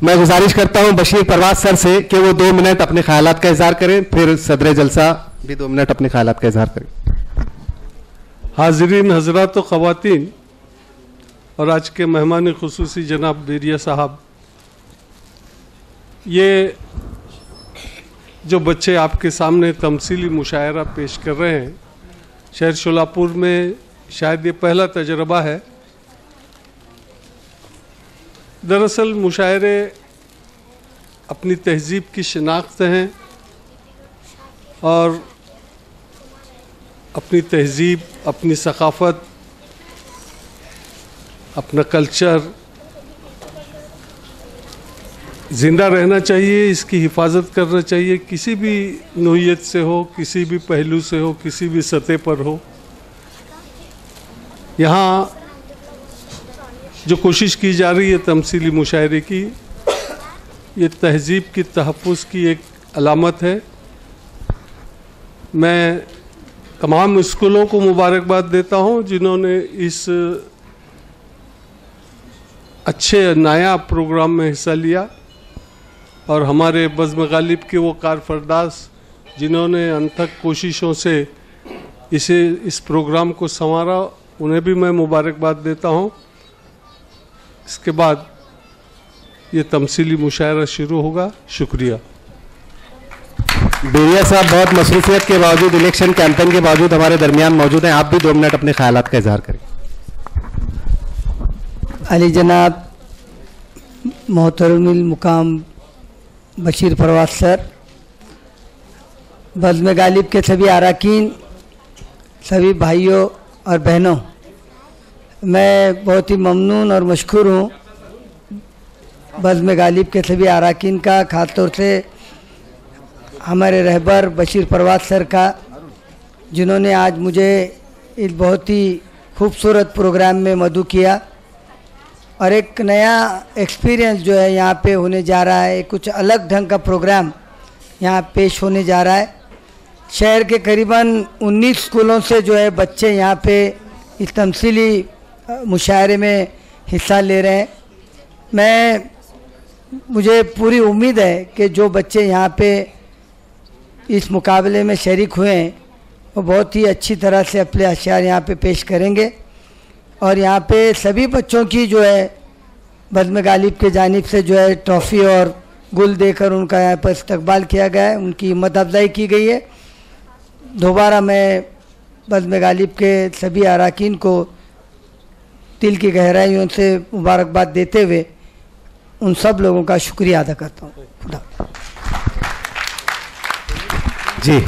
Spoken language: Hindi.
मैं गुजारिश करता हूं बशीर परवाज सर से कि वो 2 मिनट अपने ख्यालात का इजहार करें, फिर सदर जलसा भी 2 मिनट अपने ख्यालात का इजहार करें। हाज़रीन हज़रात व ख़वातीन और आज के मेहमान खुसूसी जनाब बेरिया साहब, ये जो बच्चे आपके सामने तमसीली मुशायरा पेश कर रहे हैं, शहर शोलापुर में शायद ये पहला तजर्बा है। दरअसल मुशायरे अपनी तहजीब की शिनाख्त हैं और अपनी तहजीब, अपनी सकाफ़त, अपना कल्चर ज़िंदा रहना चाहिए, इसकी हिफाजत करना चाहिए, किसी भी नोयत से हो, किसी भी पहलू से हो, किसी भी सतह पर हो। यहाँ जो कोशिश की जा रही है तमसीली मुशायरे की, ये तहजीब की तहफ़्फ़ुज़ की एक अलामत है। मैं तमाम स्कूलों को मुबारकबाद देता हूँ जिन्होंने इस अच्छे नायाब प्रोग्राम में हिस्सा लिया, और हमारे बज़्म गालिब के वो कारफरदास जिन्होंने अनथक कोशिशों से इस प्रोग्राम को संवारा, उन्हें भी मैं मुबारकबाद देता हूँ। इसके बाद ये तमसीली मुशायरा शुरू होगा। शुक्रिया। बेरिया साहब बहुत मसरूफियत के बावजूद, इलेक्शन कैंपेन के बावजूद हमारे दरमियान मौजूद हैं। आप भी 2 मिनट अपने ख्यालात का इजहार करें। अली जनाब मोहतरमुल मुकाम बशीर परवाज सर, बज़्म गालिब के सभी अरकान, सभी भाइयों और बहनों, मैं बहुत ही ममनून और मशकूर हूँ बज़्म गालिब के सभी अरकान का, ख़ास तौर से हमारे रहबर बशीर परवाज सर का, जिन्होंने आज मुझे इस बहुत ही खूबसूरत प्रोग्राम में मदऊ किया और एक नया एक्सपीरियंस जो है यहाँ पे होने जा रहा है। कुछ अलग ढंग का प्रोग्राम यहाँ पेश होने जा रहा है। शहर के करीबन 19 स्कूलों से जो है बच्चे यहाँ पे इस तमसीली मुशायरे में हिस्सा ले रहे हैं। मुझे पूरी उम्मीद है कि जो बच्चे यहाँ पे इस मुकाबले में शरीक हुए हैं वो बहुत ही अच्छी तरह से अपने अशार यहाँ पे पेश करेंगे, और यहाँ पे सभी बच्चों की जो है बज़्म गालिब के जानिब से जो है ट्रॉफ़ी और गुल देकर उनका यहाँ पर इस्तकबाल किया गया है, उनकी हिम्मत अफजाई की गई है। दोबारा मैं बज़्म गालिब के सभी अरकान को दिल की गहराइयों से मुबारकबाद देते हुए उन सब लोगों का शुक्रिया अदा करता हूँ। खुदा जी।